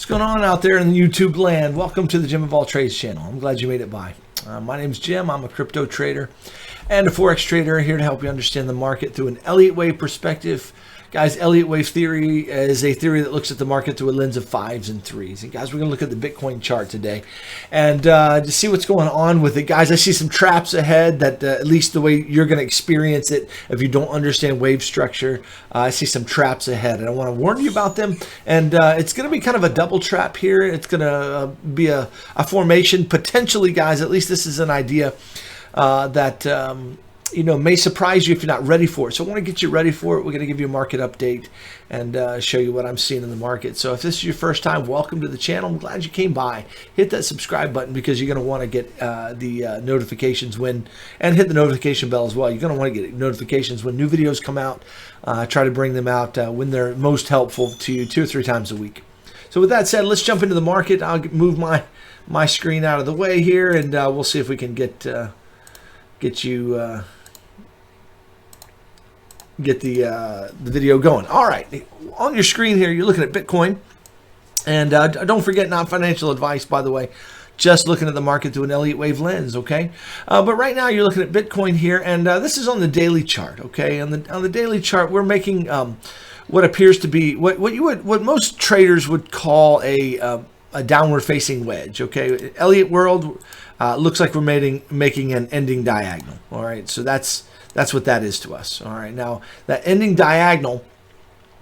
What's going on out there in the YouTube land? Welcome to the Jim of All Trades channel. I'm glad you made it by. My name's Jim. I'm a crypto trader and a Forex trader here to help you understand the market through an Elliot wave perspective. Guys, Elliot wave theory is a theory that looks at the market through a lens of 5s and 3s. And guys, we're going to look at the Bitcoin chart today and to see what's going on with it. Guys, I see some traps ahead that at least the way you're going to experience it, if you don't understand wave structure, I see some traps ahead. And I want to warn you about them. And it's going to be kind of a double trap here. It's going to be a formation potentially, guys. At least this is an idea that may surprise you if you're not ready for it. So I want to get you ready for it. We're going to give you a market update and show you what I'm seeing in the market. So if this is your first time, welcome to the channel. I'm glad you came by. Hit that subscribe button because you're going to want to get the notifications and hit the notification bell as well. You're going to want to get notifications when new videos come out. Try to bring them out when they're most helpful to you 2 or 3 times a week. So with that said, let's jump into the market. I'll move my screen out of the way here and we'll see if we can get you get the video going. All right, on your screen here, you're looking at Bitcoin, and don't forget, not financial advice, by the way, just looking at the market through an Elliott wave lens. Okay, but right now you're looking at Bitcoin here, and this is on the daily chart. Okay, on the daily chart, we're making what appears to be what most traders would call a downward facing wedge. Okay, Elliott world looks like we're making an ending diagonal. All right, so that's what that is to us. All right, now that ending diagonal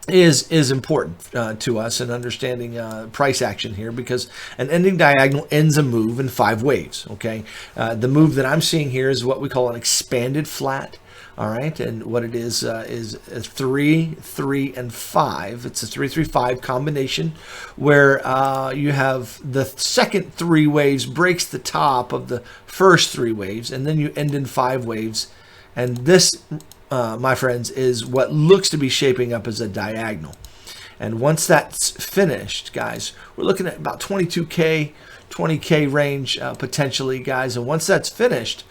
is important to us in understanding price action here, because an ending diagonal ends a move in 5 waves. Okay, the move that I'm seeing here is what we call an expanded flat. All right, and what it is a 3, 3, and 5. It's a 3, 3, 5 combination where you have the second 3 waves breaks the top of the first 3 waves, and then you end in 5 waves. And this, my friends, is what looks to be shaping up as a diagonal. And once that's finished, guys, we're looking at about 22K, 20K range potentially, guys. And once that's finished,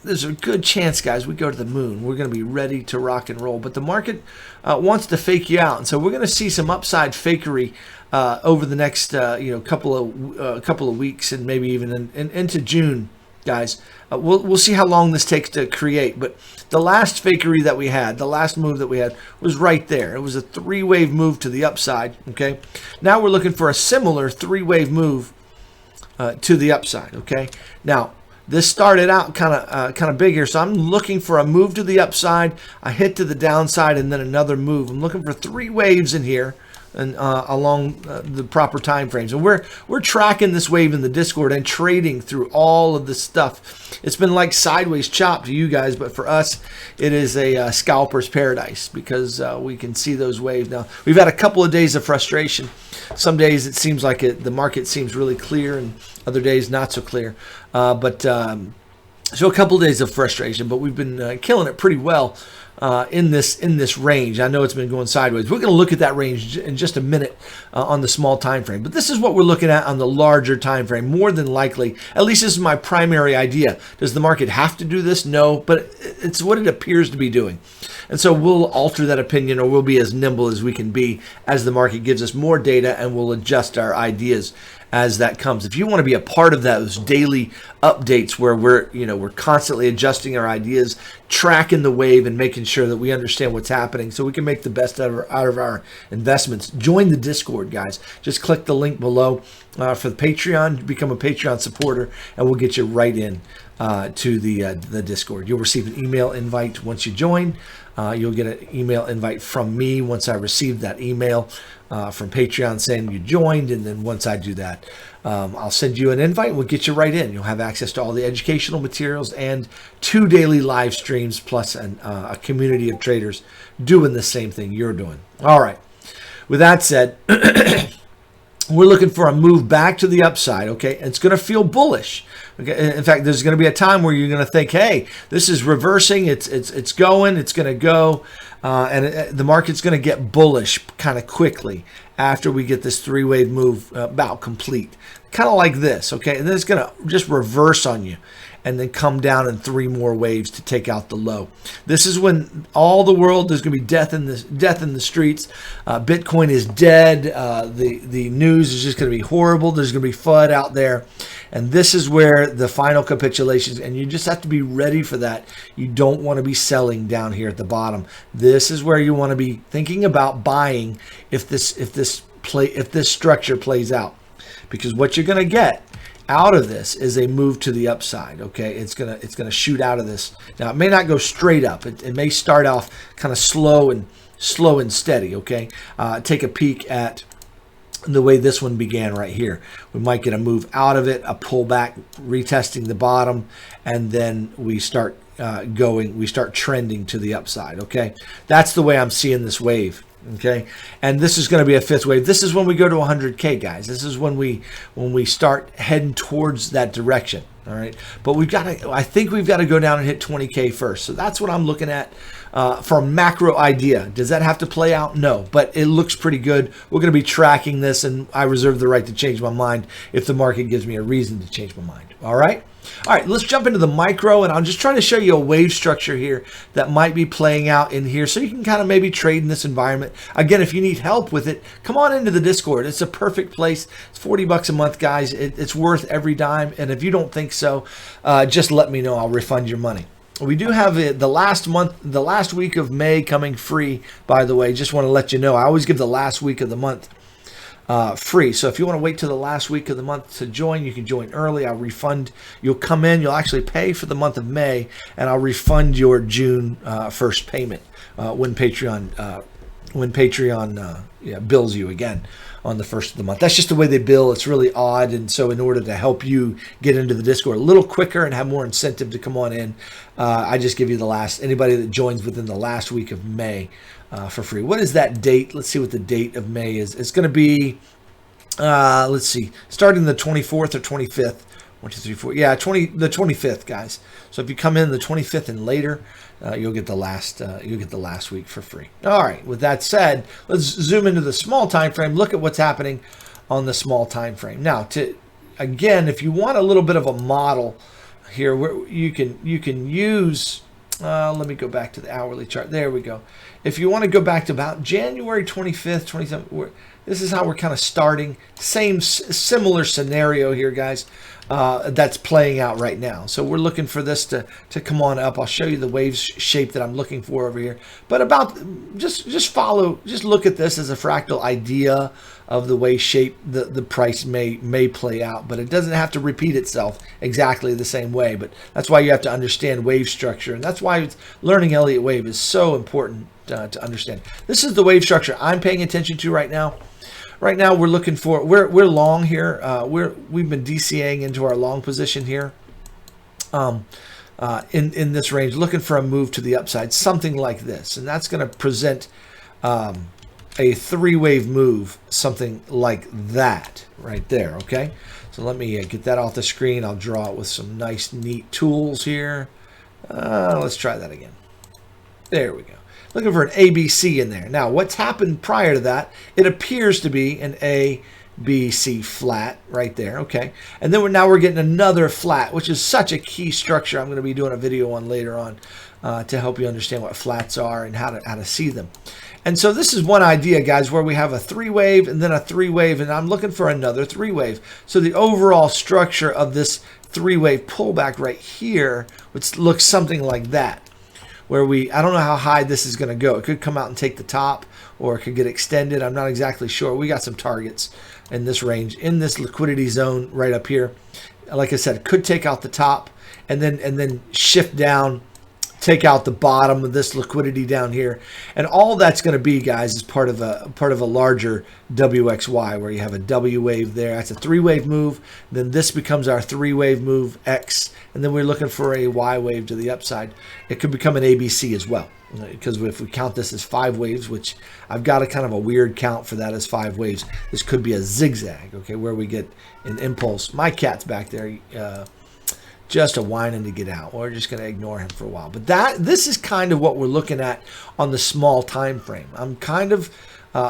there's a good chance, guys, we go to the moon. We're going to be ready to rock and roll. But the market wants to fake you out, and so we're going to see some upside fakery over the next couple of weeks, and maybe even into June, guys. We'll see how long this takes to create. But the last fakery that we had, the last move that we had, was right there. It was a 3-wave move to the upside. Okay, now we're looking for a similar 3-wave move to the upside. Okay, now this started out kind of big here, so I'm looking for a move to the upside, a hit to the downside, and then another move. I'm looking for 3 waves in here and along the proper time frames. And we're tracking this wave in the Discord and trading through all of this stuff. It's been like sideways chop to you guys, but for us, it is a scalper's paradise because we can see those waves. Now, we've had a couple of days of frustration. Some days it seems like the market seems really clear, and other days not so clear. So a couple of days of frustration, but we've been killing it pretty well in this range. I know it's been going sideways. We're going to look at that range in just a minute on the small time frame, but this is what we're looking at on the larger time frame. More than likely, at least this is my primary idea. Does the market have to do this? No, but it's what it appears to be doing. And so we'll alter that opinion, or we'll be as nimble as we can be as the market gives us more data, and we'll adjust our ideas as that comes. If you want to be a part of those daily updates where we're constantly adjusting our ideas, tracking the wave, and making sure that we understand what's happening so we can make the best out of our investments, join the Discord, guys. Just click the link below for the Patreon, become a Patreon supporter, and we'll get you right in to the Discord. You'll receive an email invite once you join. You'll get an email invite from me once I receive that email from Patreon saying you joined, and then once I do that, I'll send you an invite and we'll get you right in. You'll have access to all the educational materials and 2 daily live streams, plus a community of traders doing the same thing you're doing. All right, with that said, we're looking for a move back to the upside. Okay, it's going to feel bullish. Okay, in fact, there's going to be a time where you're going to think, hey, this is reversing, it's going to go. The market's going to get bullish kind of quickly after we get this three-wave move about complete. Kind of like this, okay? And then it's going to just reverse on you and then come down in 3 more waves to take out the low. This is when all the world, there's going to be death in the streets. Bitcoin is dead. The news is just going to be horrible. There's going to be FUD out there. And this is where the final capitulations, and you just have to be ready for that. You don't want to be selling down here at the bottom. This is where you want to be thinking about buying if this structure plays out. Because what you're going to get out of this is a move to the upside. Okay, it's gonna shoot out of this. Now it may not go straight up. It may start off kind of slow and steady. Okay, take a peek at the way this one began right here. We might get a move out of it, a pullback, retesting the bottom, and then we start we start trending to the upside. Okay, that's the way I'm seeing this wave. Okay, and this is going to be a 5th wave. This is when we go to 100K, guys. This is when we start heading towards that direction. All right, but I think we've got to go down and hit 20K first. So that's what I'm looking at for a macro idea. Does that have to play out? No, but it looks pretty good. We're going to be tracking this, and I reserve the right to change my mind if the market gives me a reason to change my mind. All right. All right, let's jump into the micro, and I'm just trying to show you a wave structure here that might be playing out in here so you can kind of maybe trade in this environment. Again, if you need help with it, come on into the Discord. It's a perfect place. It's $40 a month, guys. It's worth every dime, and if you don't think so, just let me know. I'll refund your money. We do have the last week of May coming free, by the way. Just want to let you know. I always give the last week of the month free. So if you want to wait till the last week of the month to join, you can join early. I'll refund. You'll come in. You'll actually pay for the month of May, and I'll refund your June 1st payment when Patreon bills you again on the 1st of the month. That's just the way they bill. It's really odd. And so in order to help you get into the Discord a little quicker and have more incentive to come on in, I just give you anybody that joins within the last week of May for free. What is that date? Let's see what the date of May is. It's going to be, let's see, starting the 24th or 25th. 1, 2, 3, 4. Yeah, the 25th, guys. So if you come in the 25th and later, you'll get the last week for free. All right. With that said, let's zoom into the small time frame. Look at what's happening on the small time frame. Now, again, if you want a little bit of a model here, where you can use. Let me go back to the hourly chart. There we go. If you want to go back to about January 25th, 27th, this is how we're kind of starting. Similar scenario here, guys, that's playing out right now. So we're looking for this to come on up. I'll show you the wave shape that I'm looking for over here. But just look at this as a fractal idea of the way the price may play out, but it doesn't have to repeat itself exactly the same way. But that's why you have to understand wave structure, and that's why learning Elliott wave is so important to understand. This is the wave structure I'm paying attention to right now. Right now, we're looking for we're long here. We've been DCAing into our long position here. In this range, looking for a move to the upside, something like this, and that's going to present a 3-wave move, something like that right there. Okay, so let me get that off the screen. I'll draw it with some nice, neat tools here. Let's try that again. There we go. Looking for an ABC in there. Now, what's happened prior to that? It appears to be an ABC flat right there. Okay, and then now we're getting another flat, which is such a key structure. I'm going to be doing a video on later on to help you understand what flats are and how to see them. And so this is one idea, guys, where we have a 3-wave and then a 3-wave, and I'm looking for another 3-wave. So the overall structure of this 3-wave pullback right here, which looks something like that, where I don't know how high this is going to go. It could come out and take the top, or it could get extended. I'm not exactly sure. We got some targets in this range, in this liquidity zone right up here. Like I said, could take out the top and then shift down, take out the bottom of this liquidity down here, and all that's going to be, guys, is part of a larger WXY, where you have a W wave there. That's a 3-wave move. Then this becomes our 3-wave move X, and then we're looking for a Y wave to the upside. It could become an ABC as well, because if we count this as 5 waves, which I've got a kind of a weird count for that as 5 waves, this could be a zigzag. Okay, where we get an impulse. My cat's back there. just a whining to get out. We're just going to ignore him for a while. But this is kind of what we're looking at on the small time frame. I'm kind of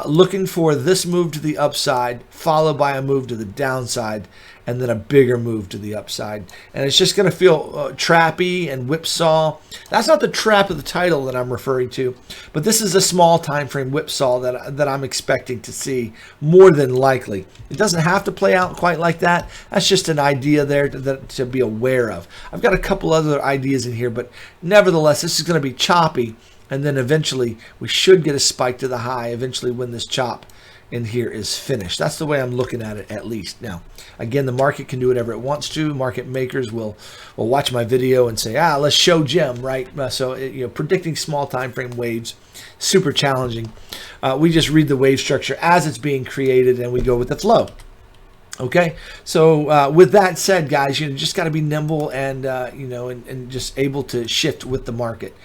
looking for this move to the upside, followed by a move to the downside, and then a bigger move to the upside. And it's just going to feel trappy and whipsaw. That's not the trap of the title that I'm referring to, but this is a small time frame whipsaw that I'm expecting to see more than likely. It doesn't have to play out quite like that. That's just an idea there to be aware of. I've got a couple other ideas in here, but nevertheless, this is going to be choppy. And then eventually we should get a spike to the high eventually when this chop in here is finished. That's the way I'm looking at it, at least. Now, again, the market can do whatever it wants to. Market makers will watch my video and say, let's show Jim, right? So, predicting small time frame waves, super challenging. We just read the wave structure as it's being created and we go with the flow. Okay, so with that said, guys, you just got to be nimble and and just able to shift with the market.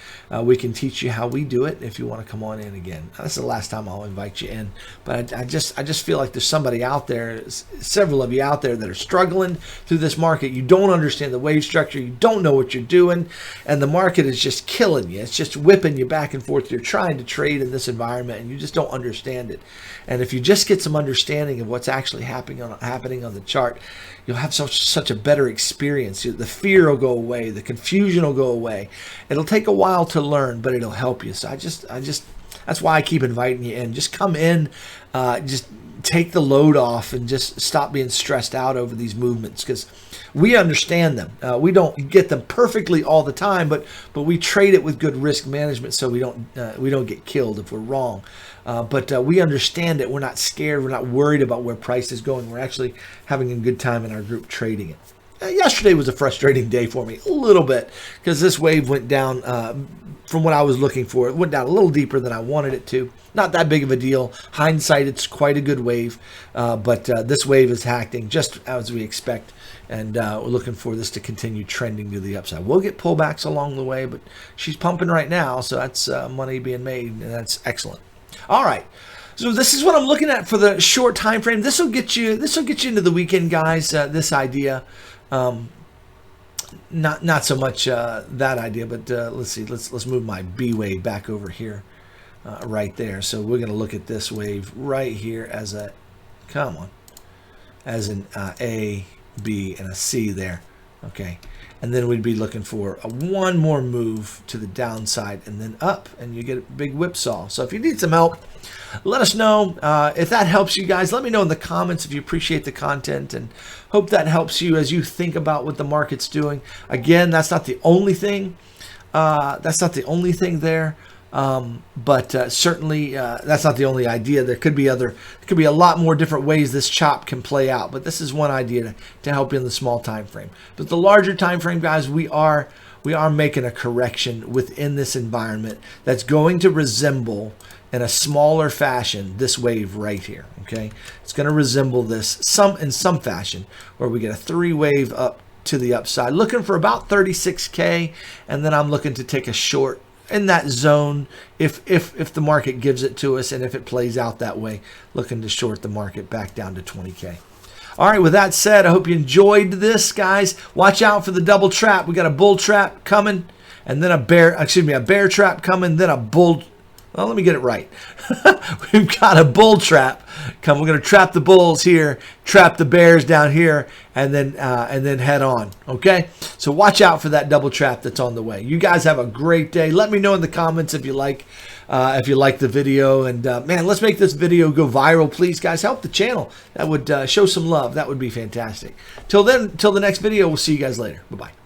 We can teach you how we do it if you want to come on in again. This is the last time I'll invite you in, but I just feel like there's somebody out there, several of you out there that are struggling through this market. You don't understand the wave structure, you don't know what you're doing, and the market is just killing you. It's just whipping you back and forth. You're trying to trade in this environment and you just don't understand it. And if you just get some understanding of what's actually happening on the chart, you'll have such a better experience. The fear will go away, the confusion will go away. It'll take a while to learn, but it'll help you. So I just that's why I keep inviting you in. Just come in, just take the load off and just stop being stressed out over these movements, because we understand them. We don't get them perfectly all the time, but we trade it with good risk management so we don't get killed if we're wrong. But we understand it. We're not scared. We're not worried about where price is going. We're actually having a good time in our group trading it. Yesterday was a frustrating day for me, a little bit, because this wave went down from what I was looking for. It went down a little deeper than I wanted it to. Not that big of a deal. Hindsight, it's quite a good wave, but this wave is acting just as we expect, and we're looking for this to continue trending to the upside. We'll get pullbacks along the way, but she's pumping right now, so that's money being made, and that's excellent. All right, so this is what I'm looking at for the short time frame. This will get you into the weekend, guys. This idea, not so much that idea, but let's see. Let's move my B wave back over here, right there. So we're going to look at this wave right here as a as an A, B, and a C there. Okay. And then we'd be looking for one more move to the downside and then up, and you get a big whipsaw. So if you need some help, let us know. If that helps you guys, let me know in the comments if you appreciate the content, and hope that helps you as you think about what the market's doing. Again, that's not the only thing. That's not the only thing there. But certainly that's not the only idea. There could be a lot more different ways this chop can play out, but this is one idea to help you in the small time frame. But the larger time frame, guys, we are making a correction within this environment that's going to resemble, in a smaller fashion, this wave right here. Okay, it's going to resemble this in some fashion, where we get a 3-wave up to the upside, looking for about 36K, and then I'm looking to take a short in that zone if the market gives it to us, and if it plays out that way, looking to short the market back down to 20K. All right, with that said, I hope you enjoyed this, guys. Watch out for the double trap. We got a bull trap coming, and then a bear trap coming, then a bull. Well, let me get it right. We've got a bull trap coming. We're going to trap the bulls here, trap the bears down here, and then head on. Okay? So watch out for that double trap that's on the way. You guys have a great day. Let me know in the comments if you like the video. And man, let's make this video go viral, please, guys. Help the channel. That would show some love. That would be fantastic. Till then, till the next video, we'll see you guys later. Bye-bye.